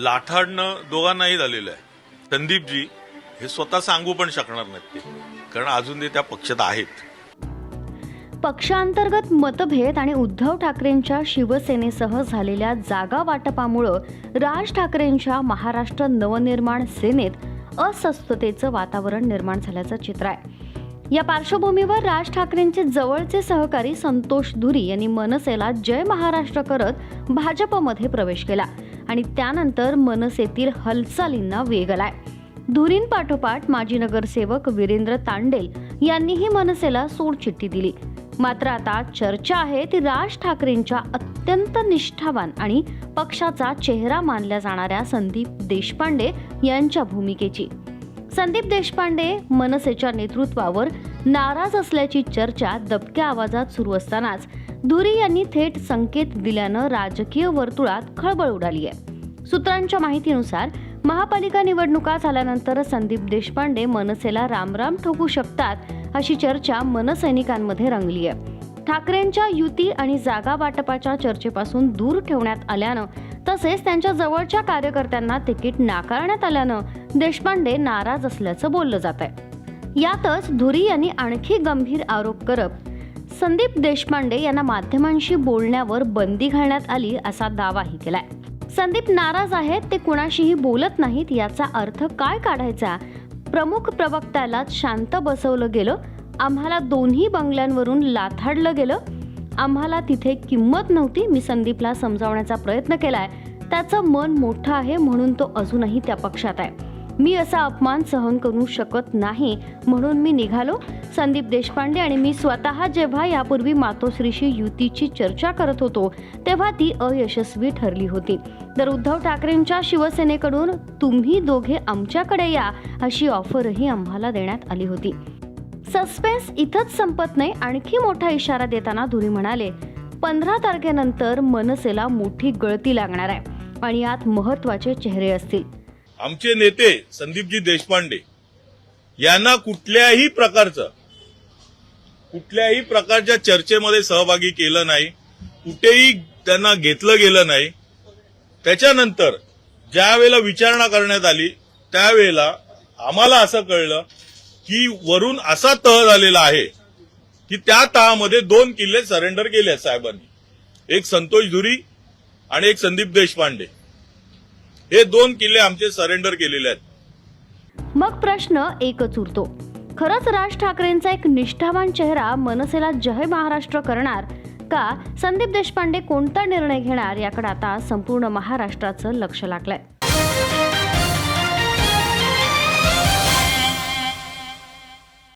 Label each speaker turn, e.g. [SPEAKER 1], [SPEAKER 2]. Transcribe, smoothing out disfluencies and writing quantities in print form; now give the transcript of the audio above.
[SPEAKER 1] लाठाडणं दोघांनाही झालेलं आहे. संदीपजी हे स्वतः सांगू पण शकणार नाहीत ते, कारण अजून ते त्या पक्षात आहेत.
[SPEAKER 2] पक्षांतर्गत मतभेद आणि उद्धव ठाकरेंच्या शिवसेनेसह झालेल्या जागा वाटपामुळे राज ठाकरेंच्या महाराष्ट्र नवनिर्माण सेनेत अस्वस्थतेचं वातावरण निर्माण झाल्याचं चित्र आहे. या पार्श्वभूमीवर राज ठाकरेंचे जवळचे सहकारी संतोष धुरी यांनी मनसेला जय महाराष्ट्र करत भाजपमध्ये प्रवेश केला आणि त्यानंतर मनसेतील हालचालींना वेग आलाय. धुरींपाठोपाठ माजी नगरसेवक वीरेंद्र तांडेल यांनीही मनसेला सोडचिठ्ठी दिली. मात्र आता चर्चा आहे ती राज ठाकरेंच्या अत्यंत निष्ठावान आणि पक्षाचा चेहरा मानल्या जाणाऱ्या संदीप देशपांडे यांच्या भूमिकेची. संदीप देशपांडे मनसेच्या नेतृत्वावर नाराज असल्याची चर्चा दबक्या आवाजात सुरू असतानाच धुरी यांनी थेट संकेत दिल्यानं राजकीय वर्तुळात खळबळ उडाली आहे. सूत्रांच्या माहितीनुसार महापालिका निवडणुका झाल्यानंतर संदीप देशपांडे मनसेला रामराम ठोकू शकतात अशी चर्चा मनसैनिकांमध्ये रंगली आहे. ठाकरेंच्या युती आणि जागा वाटपाच्या चर्चेपासून दूर ठेवण्यात आल्यानं तसेच त्यांच्या जवळच्या कार्यकर्त्यांना तिकीट नाकारण्यात आल्यानं देशपांडे नाराज असल्याचं बोललं जात आहे. यातच धुरी यांनी आणखी गंभीर आरोप करत संदीप देशपांडे यांना माध्यमांशी बोलण्यावर बंदी घालण्यात आली असा दावाही केलाय. संदीप नाराज आहेत, ते कुणाशीही बोलत नाहीत याचा अर्थ काय काढायचा? प्रमुख प्रवक्त्याला शांत बसवलं गेलं, आम्हाला दोन्ही बंगल्यांवरून लाथाडलं गेलं, आम्हाला तिथे किंमत नव्हती. मी संदीपला समजावण्याचा प्रयत्न केलाय, त्याचं मन मोठं आहे म्हणून तो अजूनही त्या पक्षात आहे. मी असा अपमान सहन करू शकत नाही म्हणून मी निघालो. संदीप देशपांडे आणि मी स्वतः जेव्हा यापूर्वी मातोश्रीशी युतीची चर्चा करत होतो तेव्हा ती अयशस्वी ठरली होती. तर उद्धव ठाकरेंच्या शिवसेनेकडून तुम्ही दोघे आमच्याकडे या अशी ऑफरही आम्हाला देण्यात आली होती. सस्पेन्स इथंच संपत नाही. आणखी मोठा इशारा देताना धुरी म्हणाले, 15 तारखेनंतर मनसेला मोठी गळती लागणार आहे आणि यात महत्वाचे चेहरे असतील.
[SPEAKER 1] आमचे नेते संदीपजी देशपांडे यांना कुठल्याही प्रकारच्या चर्चेमध्ये सहभागी केलं नाही, कुठेही त्यांना घेतलं गेलं नाही. त्याच्यानंतर ज्या वेळेला विचारणा करण्यात आली त्यावेळेला आम्हाला असं कळलं की वरून असा तह झालेला आहे की त्या तहामध्ये 2 किल्ले सरेंडर केले साहेबांनी. एक संतोष धुरी आणि एक संदीप देशपांडे, हे 2 किल्ले आमचे सरेंडर केलेले आहेत.
[SPEAKER 2] मग प्रश्न एकच उरतो, खरंच राज ठाकरेंचा एक निष्ठावान चेहरा मनसेला जय महाराष्ट्र करणार का संदीप देशपांडे कोणता निर्णय घेणार याकडे आता संपूर्ण महाराष्ट्राचं लक्ष लागलंय.